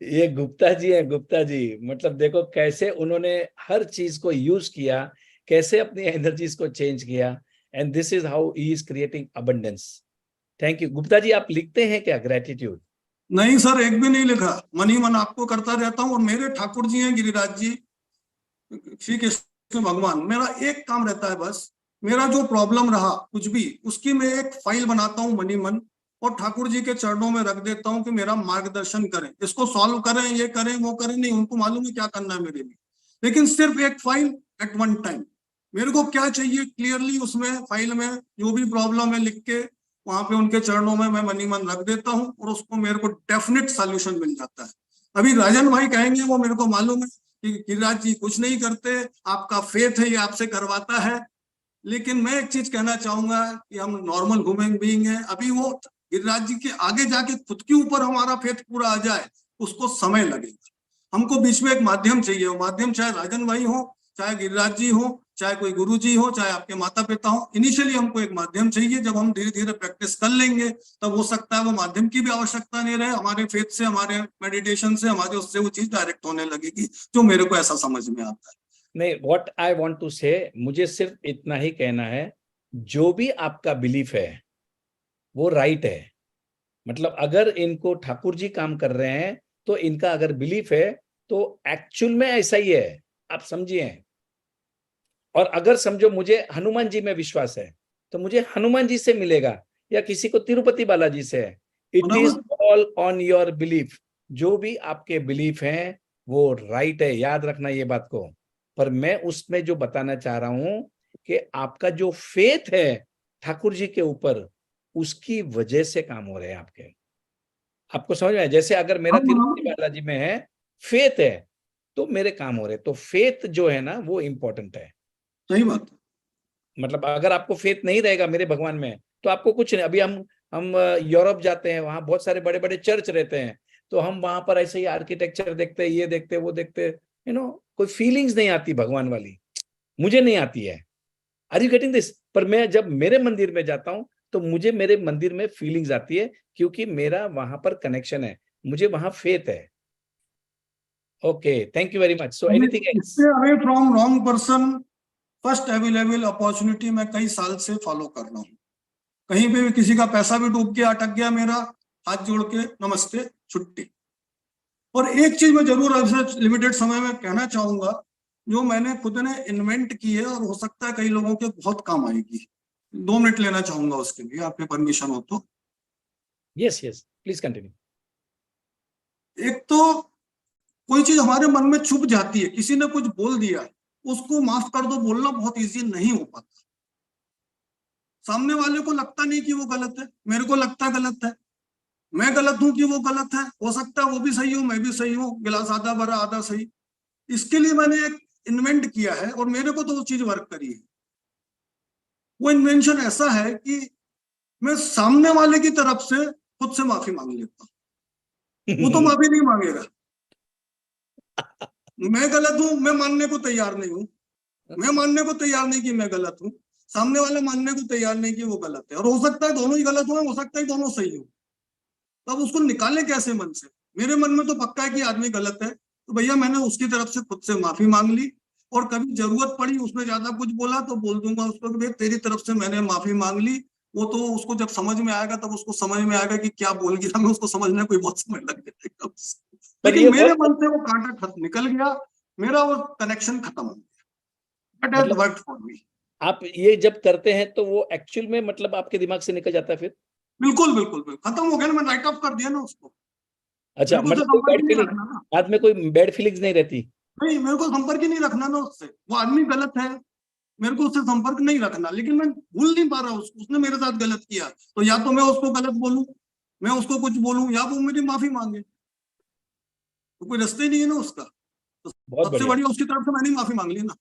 ये गुप्ता जी है, गुप्ता जी मतलब देखो कैसे उन्होंने हर चीज को यूज किया, कैसे अपनी एनर्जीज को चेंज किया, and this is how he is creating abundance. Thank you. Gupta ji आप लिखते हैं क्या ग्रेटिट्यूड? नहीं सर, एक भी नहीं लिखा, मन ही मन आपको करता रहता हूँ। और मेरे ठाकुर जी हैं गिरिराज जी, श्री कृष्ण भगवान, मेरा एक काम रहता है बस, मेरा जो प्रॉब्लम रहा कुछ भी, उसकी मैं एक फाइल बनाता हूँ मनी मन, और ठाकुर जी के चरणों में रख देता हूँ कि मेरा मार्गदर्शन करें, इसको सॉल्व करें, ये करें वो करें, नहीं उनको मालूम है क्या करना है मेरे लिए, लेकिन सिर्फ एक फाइल एट वन टाइम। मेरे को क्या चाहिए क्लियरली उसमें फाइल में जो भी प्रॉब्लम है लिख के वहां पे उनके चरणों में मैं मनी मन रख देता हूँ, और उसको मेरे को डेफिनेट सॉल्यूशन मिल जाता है। अभी राजन भाई कहेंगे, वो मेरे को मालूम है कि गिरिराज जी कुछ नहीं करते, आपका फेथ है, ये आपसे करवाता है, लेकिन मैं एक चीज कहना चाहूंगा कि हम नॉर्मल ह्यूमन बीइंग हैं। अभी वो गिरिराज जी के आगे जाके खुद के ऊपर हमारा फेथ पूरा आ जाए, उसको समय लगेगा। हमको बीच में एक माध्यम चाहिए, वो माध्यम चाहे राजन भाई हो, चाहे गिरिराज जी हो, चाहे कोई गुरु जी हो, चाहे आपके माता पिता हो। इनिशियली हमको एक माध्यम चाहिए, जब हम धीरे धीरे प्रैक्टिस कर लेंगे तब हो सकता है वो माध्यम की भी आवश्यकता नहीं रहे, हमारे फेथ से, हमारे मेडिटेशन से, हमारे उससे वो चीज डायरेक्ट होने लगेगी, जो मेरे को ऐसा समझ में आता है। नहीं, व्हाट आई वांट टू से, मुझे सिर्फ इतना ही कहना है, जो भी आपका बिलीफ है वो राइट है। मतलब अगर इनको ठाकुर जी काम कर रहे हैं तो इनका अगर बिलीफ है तो एक्चुअल में ऐसा ही है, आप समझिए। और अगर समझो मुझे हनुमान जी में विश्वास है तो मुझे हनुमान जी से मिलेगा, या किसी को तिरुपति बालाजी से है। It is all on your belief. जो भी आपके बिलीफ हैं वो राइट है, याद रखना ये बात को। पर मैं उसमें जो बताना चाह रहा हूं कि आपका जो फेथ है ठाकुर जी के ऊपर, उसकी वजह से काम हो रहे हैं आपके। आपको समझ में आया? जैसे अगर मेरा तिरुपति बालाजी में है, फेथ है, तो मेरे काम हो रहे। तो फेथ जो है ना वो इंपॉर्टेंट है। सही बात। मतलब अगर आपको फेथ नहीं रहेगा मेरे भगवान में तो आपको कुछ नहीं। अभी हम यूरोप जाते हैं, वहां बहुत सारे बड़े बड़े चर्च रहते हैं, तो हम वहां पर ऐसे ही आर्किटेक्चर देखते हैं, ये देखते वो देखते, कोई फीलिंग्स नहीं आती भगवान वाली, मुझे नहीं आती है। Are you getting this? पर मैं जब मेरे मंदिर में जाता हूं तो मुझे मेरे मंदिर में फीलिंग्स आती है, क्योंकि मेरा वहां पर कनेक्शन है, मुझे वहां फेथ है। Okay, thank you very much. So anything else? Away from wrong person, first available opportunity मैं कई साल से फॉलो कर रहा हूँ। कहीं पे भी किसी का पैसा भी डूब के अटक गया मेरा, हाथ जोड़ के नमस्ते, छुट्टी। और एक चीज मैं जरूर आपसे लिमिटेड समय में कहना चाहूंगा, जो मैंने खुद ने इन्वेंट की है और हो सकता है कई लोगों के बहुत काम आएगी। 2 मिनट लेना चाहूंगा उसके लिए, आपके परमिशन हो तो। Yes yes, please continue. एक तो कोई चीज हमारे मन में छुप जाती है, किसी ने कुछ बोल दिया, उसको माफ कर दो बोलना बहुत इजी नहीं हो पाता। सामने वाले को लगता नहीं कि वो गलत है, मेरे को लगता है गलत है, मैं गलत हूं कि वो गलत है, हो सकता है वो भी सही हो, मैं भी सही हूँ, गिलास आधा भरा आधा सही। इसके लिए मैंने एक इन्वेंट किया है और मेरे को तो वो चीज वर्क करी है। वो इन्वेंशन ऐसा है कि मैं सामने वाले की तरफ से खुद से माफी मांग लेता हूँ। वो तो माफी नहीं मांगेगा, मैं गलत हूं, मैं मानने को तैयार नहीं हूं, मैं मानने को तैयार नहीं कि मैं गलत हूं, सामने वाले मानने को तैयार नहीं कि वो गलत है, और हो सकता है दोनों ही गलत हो सकता है दोनों सही हो। तब उसको निकालें कैसे मन से? मेरे मन में तो पक्का है कि आदमी गलत है, तो भैया मैंने उसकी तरफ से खुद से माफी मांग ली, और कभी जरूरत पड़ी उसने ज्यादा कुछ बोला तो बोल दूंगा उसको कि तेरी तरफ से मैंने माफी मांग ली। वो तो उसको जब समझ में आएगा तब उसको समझ में आएगा कि क्या बोल गया मैं, उसको समझने कोई बहुत समय लग जाएगा। लेकिन मेरे मन से वो कांटा निकल गया, मेरा वो कनेक्शन खत्म हो गया। बट मतलब- वर्क फॉर मी। आप ये जब करते हैं तो वो एक्चुअल में मतलब आपके दिमाग से निकल जाता है फिर? बिल्कुल बिल्कुल बिल्कुल खत्म हो गया ना, मैंने राइट ऑफ कर दिया ना उसको। अच्छा, मेरे को उससे मतलब कोई संपर्क बैड ही नहीं फीलिंग, रखना ना। बाद में कोई बैड फीलिंग्स नहीं रहती? नहीं, मेरे को संपर्क ही नहीं रखना ना उससे। वो आदमी गलत है, मेरे को उससे संपर्क नहीं रखना, लेकिन मैं भूल नहीं पा रहा उसको। उसने मेरे साथ गलत किया, तो या तो मैं उसको गलत बोलूं, मैं उसको कुछ बोलूं, या वो मेरी माफी मांगे। तो कोई रास्ते ही नहीं है ना उसका। तो बहुत सबसे बढ़िया, बड़ी उसकी तरफ से मैंने माफी मांग ली ना।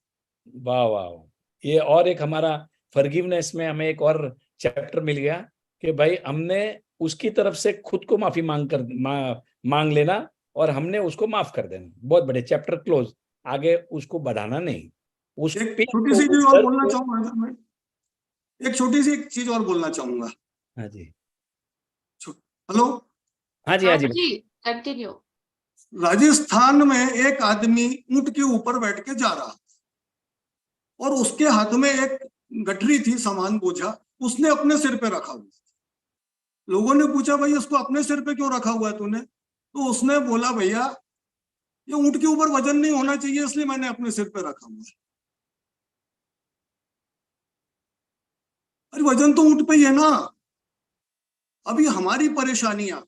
वाह वाह वाह। ये और एक हमारा फॉरगिवनेस में हमें एक और चैप्टर मिल गया कि भाई हमने उसकी तरफ से खुद को माफी मांग लेना और हमने उसको माफ कर देना। बहुत बड़े, चैप्टर क्लोज। आगे उसको बढ़ाना नहीं, उस एक पेन छोटी को, सी उस चीज और दर्द बोलना को। चाहूंगा सर मैं। एक छोटी सी एक चीज और बोलना चाहूंगा। हाँ जी, हेलो। हाँ जी, हाँ हाँ जी। जी, कंटिन्यू। राजस्थान में एक आदमी ऊंट के ऊपर बैठ के जा रहा और उसके हाथ में एक गठरी थी, सामान बोझा, उसने अपने सिर पे रखा हुआ। लोगों ने पूछा, भाई इसको अपने सिर पे क्यों रखा हुआ है तूने? तो उसने बोला, भैया ये ऊंट के ऊपर वजन नहीं होना चाहिए, इसलिए मैंने अपने सिर पे रखा हुआ है। अरे वजन तो ऊंट पे ही है ना। अभी हमारी परेशानियां,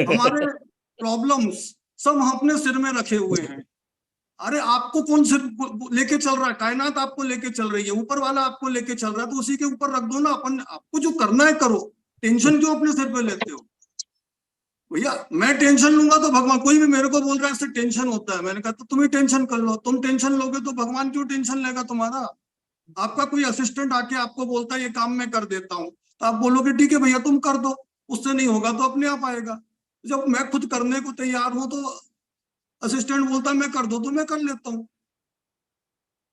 हमारे प्रॉब्लम्स सब हम अपने सिर में रखे हुए हैं। अरे आपको कौन सिर लेके चल रहा है? कायनात आपको लेके चल रही है, ऊपर वाला आपको लेके चल रहा है, तो उसी के ऊपर रख दो ना। अपन आपको जो करना है करो, टेंशन क्यों अपने सिर पे लेते हो? भैया मैं टेंशन लूंगा तो भगवान, कोई भी मेरे को बोल रहा है इससे टेंशन होता है, मैंने कहा तो तुम ही टेंशन कर लो। तुम टेंशन लोगे तो भगवान क्यों टेंशन लेगा तुम्हारा? आपका कोई असिस्टेंट आके आपको बोलता है ये काम मैं कर देता हूँ, तो आप बोलोगे ठीक है भैया तुम कर दो, उससे नहीं होगा तो अपने आप आएगा। जब मैं खुद करने को तैयार हूं तो असिस्टेंट बोलता है मैं कर दो, तो मैं कर लेता हूँ।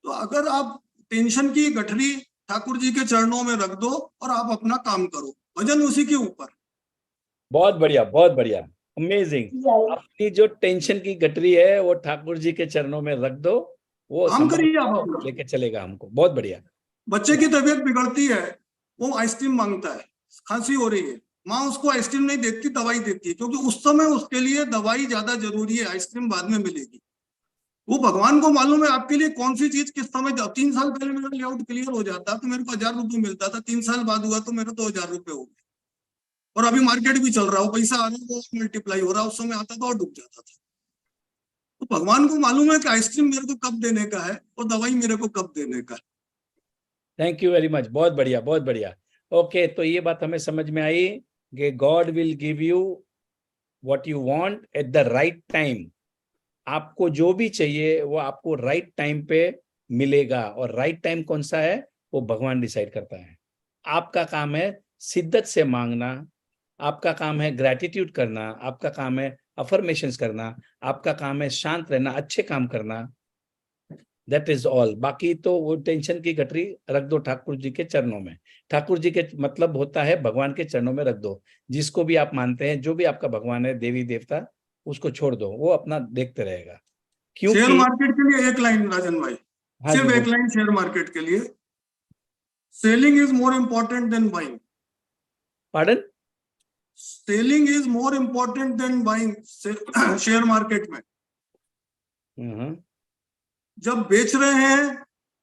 तो अगर आप टेंशन की गठरी ठाकुर जी के चरणों में रख दो और आप अपना काम करो, वजन उसी के ऊपर। बहुत बढ़िया, बहुत बढ़िया, अमेजिंग। अपनी जो टेंशन की गठरी है वो ठाकुर जी के चरणों में रख दो, वो काम करिए आप संभाल अपना। लेके चलेगा हमको। बहुत बढ़िया। बच्चे की तबीयत बिगड़ती है, वो आइसक्रीम मांगता है, खांसी हो रही है, माँ उसको आइसक्रीम नहीं देती, दवाई देती है, क्योंकि उस समय उसके लिए दवाई ज्यादा जरूरी है, आइसक्रीम बाद में मिलेगी। वो भगवान को मालूम है आपके लिए कौन सी चीज किस समय। 3 साल पहले मेरा लेआउट क्लियर हो जाता तो मेरे को 1000 रुपये मिलता था, 3 साल बाद हुआ तो मेरे 2000 रुपये हो गए। और अभी मार्केट भी चल रहा है, वो पैसा आ रहा है, वो मल्टीप्लाई हो रहा है, उस समय आता था और डूब जाता था। तो भगवान को मालूम है कि आइसक्रीम मेरे को कब देने का है और दवाई मेरे को कब देने का है। थैंक यू वेरी मच, बहुत बढ़िया, बहुत बढ़िया। ओके, तो ये बात हमें समझ में आई कि God will give you what you want at the right time. आपको जो भी चाहिए वो आपको राइट टाइम पे मिलेगा, और राइट टाइम कौन सा है वो भगवान डिसाइड करता है। आपका काम है शिद्दत से मांगना, आपका काम है ग्रैटिट्यूड करना, आपका काम है अफर्मेशंस करना, आपका काम है शांत रहना, अच्छे काम करना। That is all. बाकी तो वो टेंशन की गठरी रख दो ठाकुर जी के चरणों में। ठाकुर जी के मतलब होता है भगवान के चरणों में रख दो। जिसको भी आप मानते हैं, जो भी आपका भगवान है, देवी देवता, उसको छोड़ दो, वो अपना देखते रहेगा। शेयर क्योंकि मार्केट के लिए एक लाइन राजन भाई, हाँ सिर्फ जी, एक लाइन शेयर मार्केट के लिए। Selling is more important then buying. Pardon? Selling is more important then buying share market में। जब बेच रहे हैं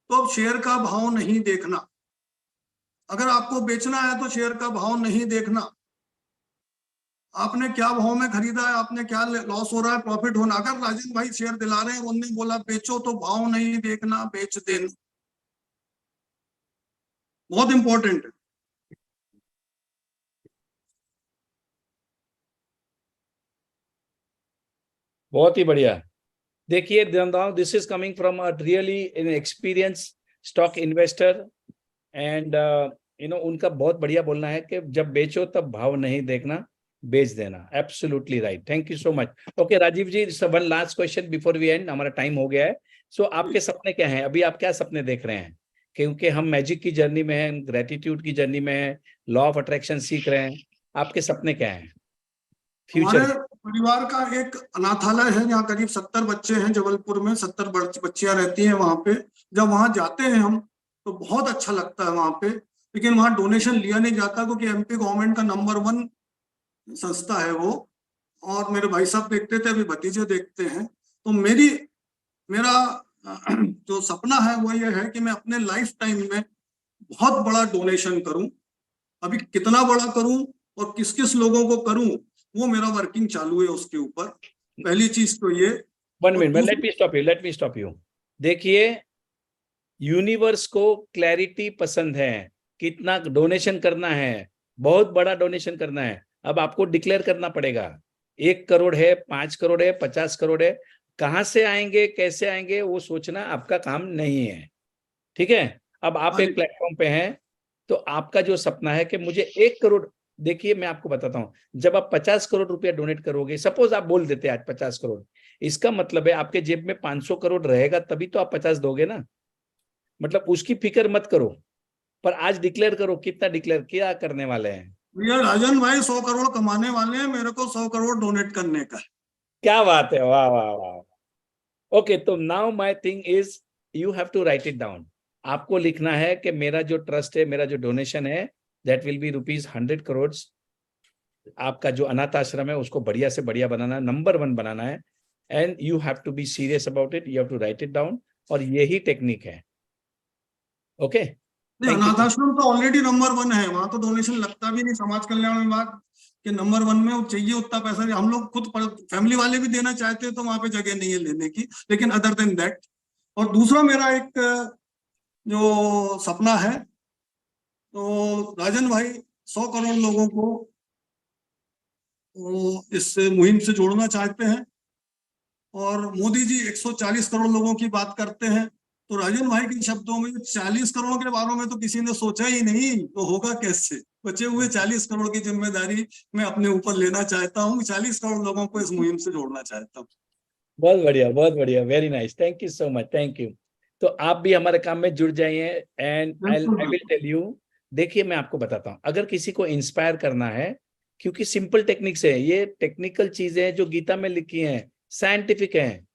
तो अब शेयर का भाव नहीं देखना। अगर आपको बेचना है तो शेयर का भाव नहीं देखना। आपने क्या भाव में खरीदा है, आपने क्या लॉस हो रहा है, प्रॉफिट होना। अगर राजन भाई शेयर दिला रहे हैं, उन्होंने बोला बेचो, तो भाव नहीं देखना, बेच देना। बहुत इंपॉर्टेंट है। बहुत ही बढ़िया। देखिए, this is coming from a really an experience stock investor, and उनका बहुत बढ़िया बोलना है कि जब बेचो तब भाव नहीं देखना, बेच देना। Absolutely right, thank you so much. Okay Rajiv ji, one last question before we end, हमारा टाइम हो गया है। सो आपके सपने क्या हैं? अभी आप क्या सपने देख रहे हैं? क्योंकि हम मैजिक की जर्नी में हैं, ग्रेटिट्यूड की जर्नी में हैं, लॉ ऑफ अट्रैक्शन सीख रहे हैं। आपके सपने क्या हैं फ्यूचर? हमारे परिवार का एक अनाथालय है, जहाँ करीब 70 बच्चे हैं, जबलपुर में 70 बच्चियां रहती हैं वहां पे। जब वहां जाते हैं हम तो बहुत अच्छा लगता है वहां पे, लेकिन वहां डोनेशन लिया नहीं जाता, क्योंकि एमपी गवर्नमेंट का नंबर 1 संस्था है वो। और मेरे भाई साहब देखते थे, अभी भतीजे देखते हैं। तो मेरी मेरा जो सपना है वो ये है कि मैं अपने लाइफ टाइम में बहुत बड़ा डोनेशन करूं। अभी कितना बड़ा करूं और किस किस लोगों को करूं वो मेरा वर्किंग चालू है उसके ऊपर। पहली चीज तो ये। वन और मिनट, दूसरी- लेट मी स्टॉप यू। देखिए, यूनिवर्स को क्लैरिटी पसंद है, कितना डोनेशन करना है, बहुत बड़ा डोनेशन करना है। अब आपको डिक्लेयर करना पड़ेगा, 1 करोड़ है, 5 करोड़ है, 50 करोड़ है, कहां से आएंगे, कैसे आएंगे, वो सोचना आपका काम नहीं है। ठीक है, अब आप हाँ एक जी। प्लेटफॉर्म पे हैं, तो आपका जो सपना है कि मुझे 1 करोड़, देखिए मैं आपको बताता हूं, जब आप 50 करोड़ रुपया डोनेट करोगे, सपोज आप बोल देते हैं आज 50 करोड़, इसका मतलब है आपके जेब में 500 करोड़ रहेगा, तभी तो आप 50 दोगे ना। मतलब उसकी फिक्र मत करो, पर आज डिक्लेयर करो, कितना डिक्लेयर क्या करने वाले हैं। भैया राजन भाई 100 करोड़ कमाने वाले हैं, मेरे को 100 करोड़ डोनेट करने का है। क्या बात है, वाह वाह वाह। ओके, तो now my thing is, you have to write it down. आपको लिखना है कि मेरा जो ट्रस्ट है, मेरा जो डोनेशन है, दैट विल बी ₹100 करोड़। आपका जो अनाथ आश्रम है उसको बढ़िया से बढ़िया बनाना है, नंबर 1 बनाना है, and you have to be serious about it, you have to write it down, और यही टेक्निक है। ओके, नहीं, थैंक अनाथ यू। आश्रम तो ऑलरेडी नंबर 1 है, वहां तो डोनेशन लगता भी नहीं। समाज कल्याण विभाग के नंबर 1 में वो चाहिए उतना पैसा नहीं। हम लोग खुद फैमिली वाले भी देना चाहते हैं तो वहां पे जगह नहीं है लेने की, लेकिन अदर देन दैट। और दूसरा मेरा एक जो सपना है, तो राजन भाई 100 करोड़ लोगों को इस मुहिम से जोड़ना चाहते हैं, और मोदी जी 140 करोड़ लोगों की बात करते हैं। तो राजन भाई के शब्दों में 40 करोड़ के बारे में तो किसी ने सोचा ही नहीं, तो होगा कैसे? बचे हुए 40 करोड़ की जिम्मेदारी मैं अपने ऊपर लेना चाहता हूँ, 40 करोड़ लोगों को इस मुहिम से जोड़ना चाहता हूँ। बहुत बढ़िया, very nice, thank you so much, thank you. तो आप भी हमारे काम में जुड़ जाइए, एंड आई बिल्कुल विल बिल्कुल। Tell you. देखिए, मैं आपको बताता हूँ, अगर किसी को इंस्पायर करना है, क्योंकि सिंपल टेक्निक्स है, ये टेक्निकल चीजें हैं जो गीता में लिखी हैं, साइंटिफिक हैं,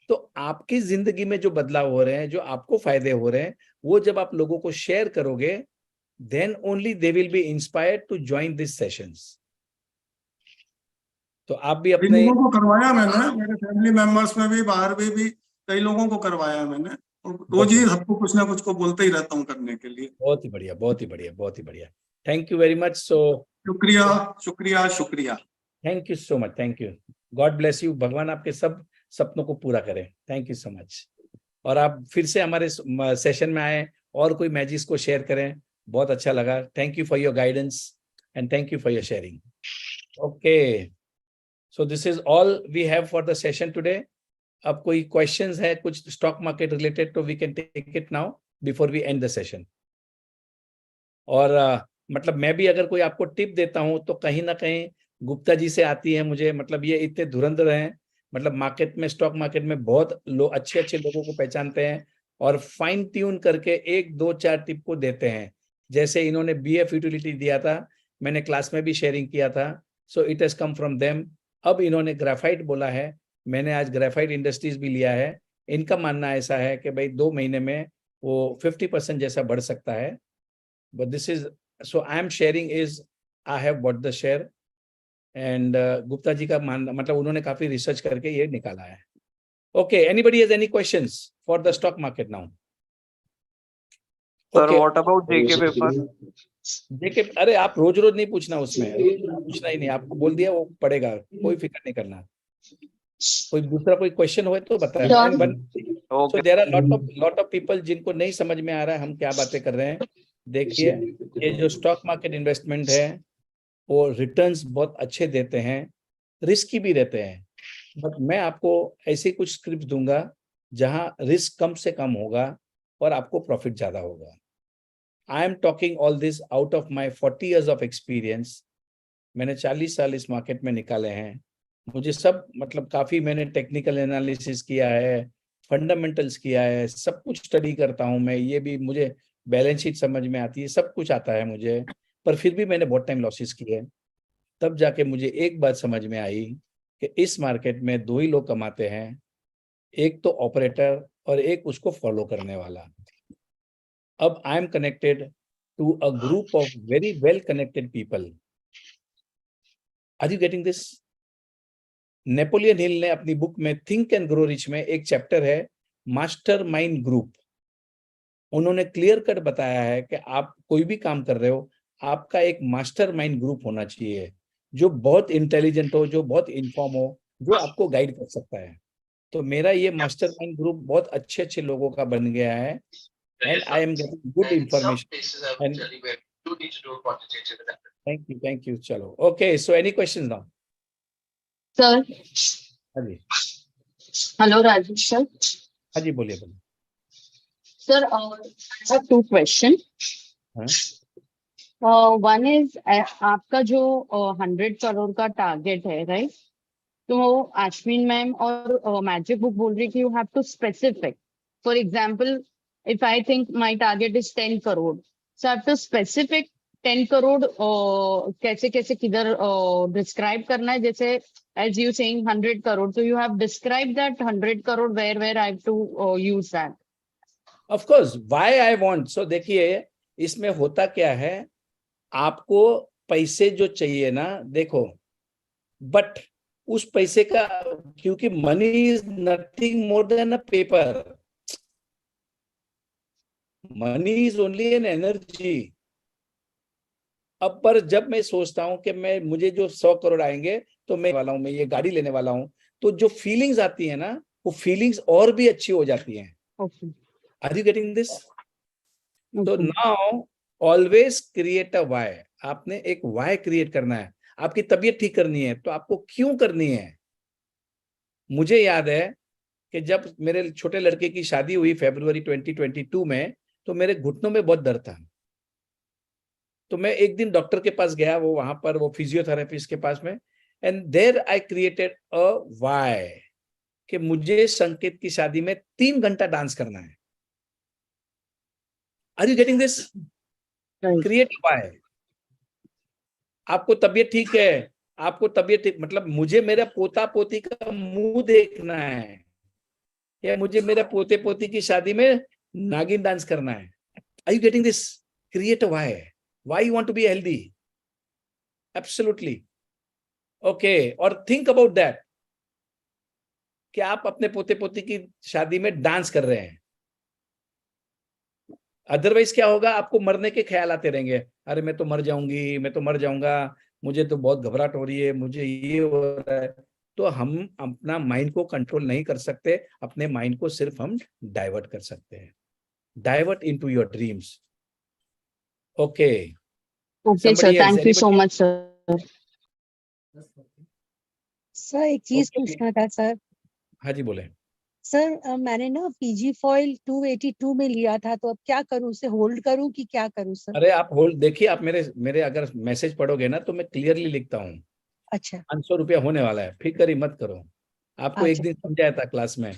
तो आपकी जिंदगी में जो बदलाव हो रहे हैं, जो आपको फायदे हो रहे हैं, वो जब आप लोगों को शेयर करोगे, then only they will be inspired to join this sessions. तो आप भी कई अपने, लोगों को करवाया मैंने, मेरे फैमिली मेंबर्स में भी, बाहर भी कई लोगों को करवाया मैंने, और रोज ही सबको कुछ ना कुछ को बोलते ही रहता हूँ करने के लिए। बहुत ही बढ़िया, बहुत ही बढ़िया, बहुत ही बढ़िया। Thank you very much. So शुक्रिया शुक्रिया शुक्रिया। Thank you so much, thank you. God bless you, भगवान आपके सब सपनों को पूरा करे। Thank you so much. और आप फिर से हमारे सेशन में आए और कोई मैजिक्स को शेयर करें, बहुत अच्छा लगा। Thank you for your guidance and thank you for your sharing. Okay, so this is all we have for the session today. अब कोई क्वेश्चंस है कुछ स्टॉक मार्केट रिलेटेड, तो we can take it now before we end the session. और मतलब मैं भी अगर कोई आपको टिप देता हूं तो कहीं ना कहीं गुप्ता जी से आती है मुझे। मतलब ये इतने धुरंधर हैं, मतलब मार्केट में, स्टॉक मार्केट में बहुत अच्छे अच्छे लोगों को पहचानते हैं और फाइन ट्यून करके 1 2 4 टिप को देते हैं। जैसे इन्होंने BF यूटिलिटी दिया था, मैंने क्लास में भी शेयरिंग किया था, so it has come from them. अब इन्होंने ग्रेफाइट बोला है, मैंने आज ग्रेफाइट इंडस्ट्रीज भी लिया है। इनका मानना ऐसा है कि भाई 2 महीने में वो 50% जैसा बढ़ सकता है। But this is, so I am sharing is, I have bought the share, and Gupta ji का मान, मतलब उन्होंने काफी रिसर्च करके ये निकाला है। Okay, anybody has any questions for the stock market now? Sir Okay, what about JK paper? देखिए, अरे आप रोज रोज नहीं पूछना, उसमें रोज पूछना ही नहीं, आपको बोल दिया वो पड़ेगा, कोई फिक्र नहीं करना। कोई दूसरा कोई क्वेश्चन हो तो बताएं। So okay there are lot of people जिनको नहीं समझ में आ रहा है हम क्या बातें कर रहे हैं। देखिए, ये जो स्टॉक मार्केट इन्वेस्टमेंट है वो रिटर्न्स बहुत अच्छे देते हैं, रिस्की भी रहते हैं, बट मैं आपको ऐसे कुछ स्क्रिप्ट दूंगा जहां रिस्क कम से कम होगा और आपको प्रॉफिट ज्यादा होगा। I am talking all this out of my 40 years of experience. मैंने 40 साल इस मार्केट में निकाले हैं, मुझे सब, मतलब काफी मैंने टेक्निकल एनालिसिस किया है, फंडामेंटल्स किया है, सब कुछ स्टडी करता हूं मैं। ये भी मुझे बैलेंस शीट समझ में आती है, सब कुछ आता है मुझे, पर फिर भी मैंने बहुत टाइम लॉसेस किए। तब जाके मुझे एक बात समझ में आई कि इस मार्केट में 2 ही लोग कमाते हैं, एक तो ऑपरेटर और एक उसको फॉलो करने वाला। अब I am connected to a group of very well connected people. Are you getting this? Napoleon Hill ने अपनी बुक में थिंक एंड ग्रो रिच में एक चैप्टर है मास्टरमाइंड ग्रुप। उन्होंने क्लियर कट बताया है कि आप कोई भी काम कर रहे हो, आपका एक मास्टरमाइंड ग्रुप होना चाहिए जो बहुत इंटेलिजेंट हो, जो बहुत इन्फॉर्म हो, जो आपको गाइड कर सकता है। तो मेरा ये मास्टरमाइंड ग्रुप बहुत अच्छे अच्छे लोगों का बन गया है and I am getting good information and thank you. चलो okay, so any questions now? Sir, हाँ जी, हेलो राजीव सर। हाँ जी, बोलिए बोलिए। Sir, I have two question. हाँ? One is आपका जो 100 करोड़ का टारगेट है, राइट? तो अश्विन मैम और मैजिक बुक बोल रही कि you have to specific. For example, if I think my target is 10 crore, so I have to specific 10 crore कैसे कैसे किधर डिस्क्राइब करना है. जैसे as you saying 100 crore, so you have described that 100 crore where I have to use that. Of course, why I want. So देखिए इसमें होता क्या है, आपको पैसे जो चाहिए ना, देखो, बट उस पैसे का, क्योंकि money is nothing more than a paper, money is only an energy. अब पर जब मैं सोचता हूं कि मुझे जो 100 करोड़ आएंगे तो मैं वाला हूं, मैं ये गाड़ी लेने वाला हूं, तो जो फीलिंग्स आती है ना, वो फीलिंग्स और भी अच्छी हो जाती हैं. Okay. Are you getting this? तो Okay. Now always create a why. आपने एक व्हाई क्रिएट करना है. आपकी तबीयत ठीक करनी है तो आपको क्यों करनी है. मुझे याद है कि जब मेरे छोटे लड़के की शादी हुई फरवरी 2022 में, तो मेरे घुटनों में बहुत दर्द था. तो मैं एक दिन डॉक्टर के पास गया, वो वहां पर वो फिजियोथेरेपिस्ट के पास में, and there I created a why कि मुझे संकेत की शादी में 3 घंटा डांस करना है. Are you getting this? Create why. आपको तबीयत ठीक है, आपको तबीयत ठीक, मतलब मुझे मेरा पोता पोती का मुंह देखना है, या मुझे मेरा पोते पोती की शादी में नागिन डांस करना है. Are you getting this? Create a why. Why you want to be healthy? Absolutely. Okay. और think about that कि आप अपने पोते पोती की शादी में डांस कर रहे हैं. अदरवाइज क्या होगा, आपको मरने के ख्याल आते रहेंगे. अरे मैं तो मर जाऊंगी, मैं तो मर जाऊंगा, मुझे तो बहुत घबराहट हो रही है, मुझे ये हो रहा है. तो हम अपना माइंड को कंट्रोल नहीं कर सकते. अपने माइंड को सिर्फ हम डाइवर्ट कर सकते हैं. Divert into your dreams. Okay. Okay, sir. Thank you so much, sir. Sir एक चीज Okay. पूछना था सर. हाँ जी, बोले. सर मैंने ना पीजी फॉइल 282 में लिया था, तो अब क्या करूं, उसे होल्ड करूं कि क्या करूं सर? अरे आप होल्ड देखिए, आप मेरे अगर मैसेज पढ़ोगे ना तो मैं क्लियरली लिखता हूँ. अच्छा. 500 रुपया होने वाला है, फिक्र ही मत करो. आपको एक अच्छा. दिन समझाया था क्लास में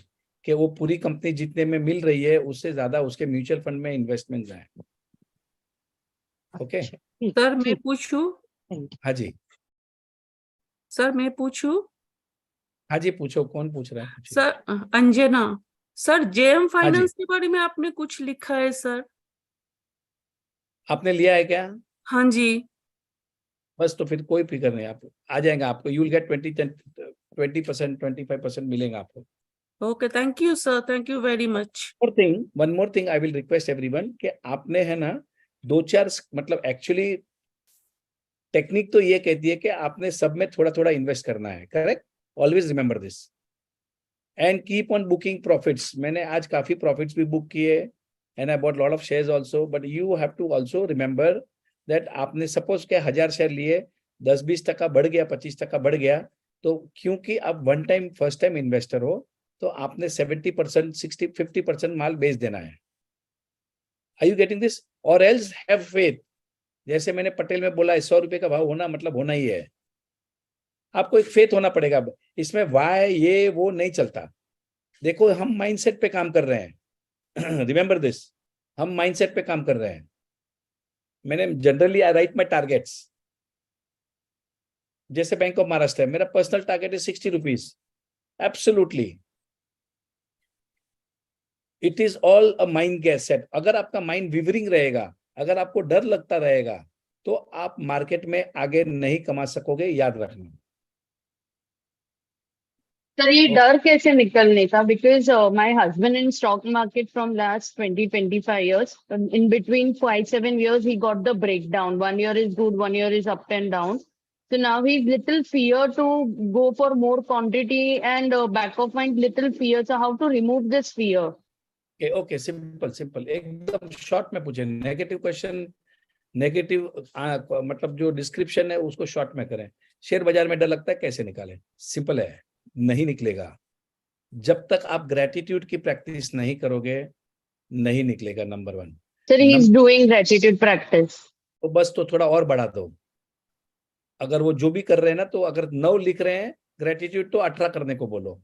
कि वो पूरी कंपनी जितने में मिल रही है उससे ज्यादा उसके म्यूचुअल फंड में इन्वेस्टमेंट है. ओके. अच्छा, ठीक, सर मैं ठीक. पूछूं? Thank you. हाँ जी, सर मैं पूछूं? हाँ जी, पूछो. कौन पूछ रहा है? पूछिए. सर अंजना, सर जेएम हाँ जी, फाइनेंस के बारे में आपने कुछ लिखा है सर? आपने लिया है क्या? हाँ जी. बस तो फिर कोई फिक्र नहीं, आप आ जाएगा. आपको यू विल गेट 20% 25% मिलेगा आपको. Okay, thank you sir, thank you very much. One more thing I will request everyone कि आपने है ना 2-4 मतलब एक्चुअली टेक्निक तो ये कहती है कि आपने सब में थोड़ा थोड़ा इन्वेस्ट करना है. Correct? Always remember this and keep on booking profits. मैंने आज काफी प्रॉफिट्स भी बुक किए and I bought lot of shares also, but you have to also remember that आपने सपोज के 1000 शेयर लिए, 10-20% बढ़ गया, 25% बढ़ गया, तो क्योंकि आप one time first time investor हो तो आपने 70%, 60, 50% माल बेच देना है. Are you getting this? और एल्स हैव फेथ. जैसे मैंने पटेल में बोला 100 रुपए का भाव होना मतलब होना ही है. आपको एक फेथ होना पड़ेगा. इसमें वाई ये वो नहीं चलता. देखो हम माइंडसेट पे काम कर रहे हैं. रिमेंबर दिस, हम माइंडसेट पे काम कर रहे हैं. मैंने generally I write my targets. जैसे बैंक ऑफ महाराष्ट्र है, मेरा पर्सनल टारगेट है 60 rupees. Absolutely it is all a mind guess set. अगर आपका माइंड विवरिंग रहेगा, अगर आपको डर लगता रहेगा, तो आप मार्केट में आगे नहीं कमा सकोगे. याद रखना. सर ये डर कैसे निकलने का? Because my husband in stock market from last 20-25 years. In between 5-7 years he got the breakdown. 1 year is good, 1 year is up and down. So now he's little fear to go for more quantity and back of mind little fear. So how to remove this fear? Okay, simple एकदम short में पूछे। Negative question, negative मतलब जो description है उसको short में करें। Share बाजार में डर लगता है, कैसे निकालें? सिंपल है, नहीं निकलेगा। जब तक आप ग्रेटिट्यूड की प्रैक्टिस नहीं करोगे नहीं निकलेगा। Number 1। Sir, he is doing gratitude practice. तो बस तो थोड़ा और बढ़ा दो। अगर वो जो भी कर रहे हैं ना, तो अगर 9 लिख रहे हैं ग्रेटिट्यूड तो 18 करने को बोलो।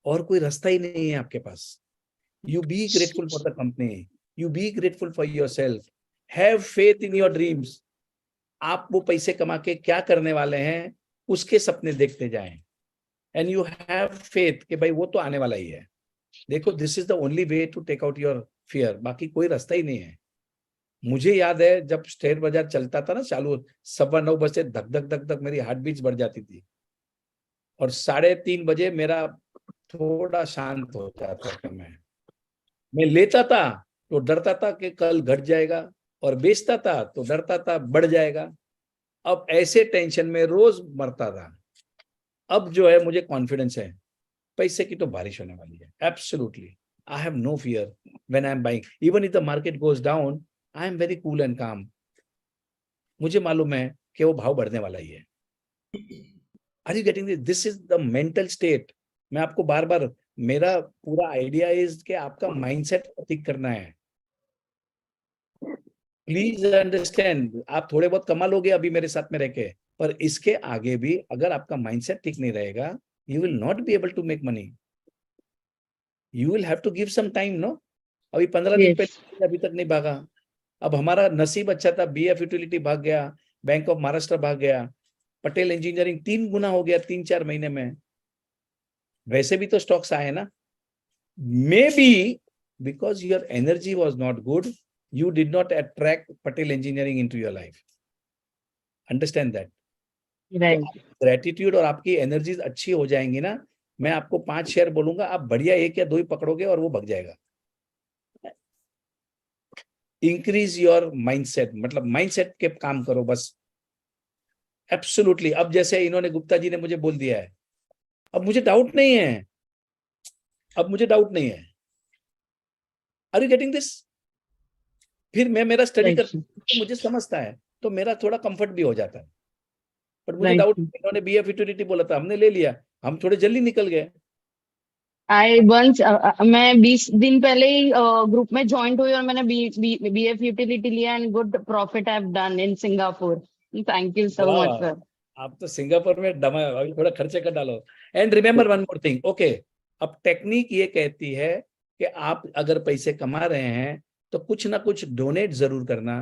और कोई रास्ता ही नहीं है आपके पास। You be grateful for the company. You be grateful for yourself. Have faith in your dreams. आप वो पैसे कमा के क्या करने वाले हैं उसके सपने देखते जाएं। And you have faith कि भाई वो तो आने वाला ही है। देखो, this is the only way to take out your fear. बाकी कोई रास्ता ही नहीं है। मुझे याद है जब शेयर बाजार चलता था ना, चालू 9:15 बजे धक धक धक धक मेरी हार्ट बीट्स बढ़ जाती थी, और 3:30 बजे मेरा थोड़ा शांत हो जाता था। मैं लेता था तो डरता था कि कल घट जाएगा, और बेचता था तो डरता था बढ़ जाएगा। अब ऐसे टेंशन में रोज मरता था। अब जो है मुझे कॉन्फिडेंस है, पैसे की तो बारिश होने वाली है। Absolutely, I have no fear when I am buying. Even if the market goes down, I am very cool and calm. मुझे मालूम है कि वो भाव बढ़ने वाला ही है। Are you getting this? Is the mental state. मैं आपको बार बार, मेरा पूरा आइडिया इज कि आपका माइंडसेट ठीक करना है। प्लीज अंडरस्टैंड, आप थोड़े बहुत कमा लोगे अभी मेरे साथ में रह के, पर इसके आगे भी अगर आपका माइंडसेट ठीक नहीं रहेगा, you will not be able to make money. You will have to give some time, no? अभी 15 दिन पहले अभी तक नहीं भागा। अब हमारा नसीब अच्छा था, बीएफ यूटिलिटी भाग गया, बैंक ऑफ महाराष्ट्र भाग गया, पटेल इंजीनियरिंग 3 गुना हो गया 3-4 महीने में। वैसे भी तो स्टॉक्स आए ना। May be because your energy was not good, you did not attract Patel Engineering into your life. Understand that. Right. Gratitude और आपकी एनर्जीज अच्छी हो जाएंगी ना, मैं आपको 5 शेयर बोलूंगा, आप बढ़िया 1 या 2 ही पकड़ोगे और वो भग जाएगा। इंक्रीज योर माइंडसेट, मतलब माइंडसेट के काम करो बस। एब्सोल्युटली। अब जैसे इन्होंने, गुप्ता जी ने मुझे बोल दिया है, अब मुझे डाउट नहीं है। Are you getting this? फिर मैं मेरा स्टडी करता हूं, तो मुझे समझता है, तो मेरा थोड़ा कंफर्ट भी हो जाता है। पर मुझे डाउट, इन्होंने बीएफ यूटिलिटी बोला था, हमने ले लिया, हम थोड़े जल्दी निकल गए। मैं 20 दिन पहले ही ग्रुप में ज्वाइन हुई और मैंने बीएफ यूटिलिटी लिया and good profit I have done in Singapore. Thank you so much sir. आप तो सिंगापुर में दमा, अभी थोड़ा खर्चे कर डालो। And remember one more thing, okay? अब टेक्निक ये कहती है कि आप अगर पैसे कमा रहे हैं तो कुछ ना कुछ डोनेट जरूर करना।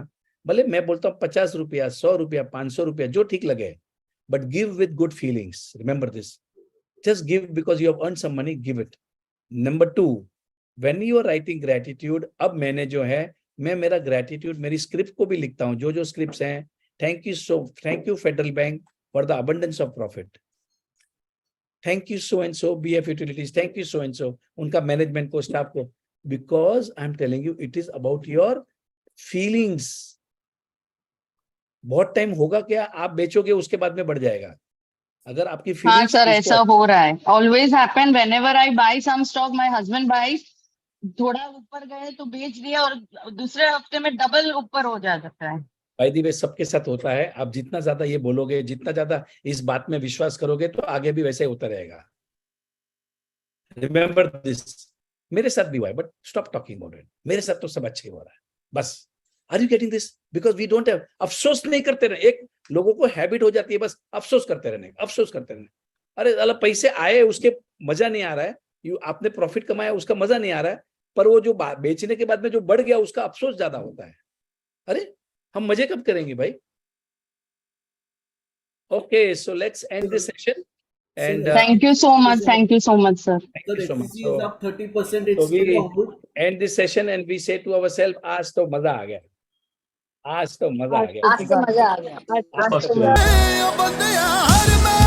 भले मैं बोलता हूँ 50 रुपया, 100 रुपया, 500 रुपया, जो ठीक लगे, but give with good feelings. Remember this, just give because you have earn some money, give it. Number 2, when you are writing gratitude, अब मैंने जो है, मैं मेरा ग्रेटिट्यूड मेरी स्क्रिप्ट को भी लिखता हूँ, जो स्क्रिप्ट्स हैं। Thank you federal bank for the abundance of profit, thank you so and so BF utilities, thank you so and so, उनका मैनेजमेंट को, स्टाफ को, because I'm telling you it is about your feelings. बहुत time होगा क्या, आप बेचोगे उसके बाद में बढ़ जाएगा। अगर आपकी feelings, हाँ सर, ऐसा हो रहा है। Always happen whenever I buy some stock, my husband buys, थोड़ा ऊपर गए तो बेच दिया और दूसरे हफ्ते में डबल ऊपर हो जाता है। भाई दी, सबके साथ होता है। आप जितना ज्यादा ये बोलोगे, जितना ज्यादा इस बात में विश्वास करोगे, तो आगे भी वैसे होता रहेगा। रिमेंबर दिस, मेरे साथ भी हुआ है, but stop talking about it. मेरे साथ तो सब अच्छे हो रहा है बस। Are you getting this? Because we don't have, अफसोस नहीं करते रहे। एक लोगों को हैबिट हो जाती है बस अफसोस करते रहने। अरे अल्लाह, पैसे आए उसके मजा नहीं आ रहा है, आपने प्रॉफिट कमाया उसका मजा नहीं आ रहा है, पर वो जो बेचने के बाद में जो बढ़ गया उसका अफसोस ज्यादा होता है। अरे हम मजे कब करेंगे भाई? Okay, so let's end this session. And thank you so much, sir. Thank you so much. So is up 30%. It's we still good. end this session and we say to ourselves, आज तो मजा आ गया, आज तो मजा आ गया। बंदे हर में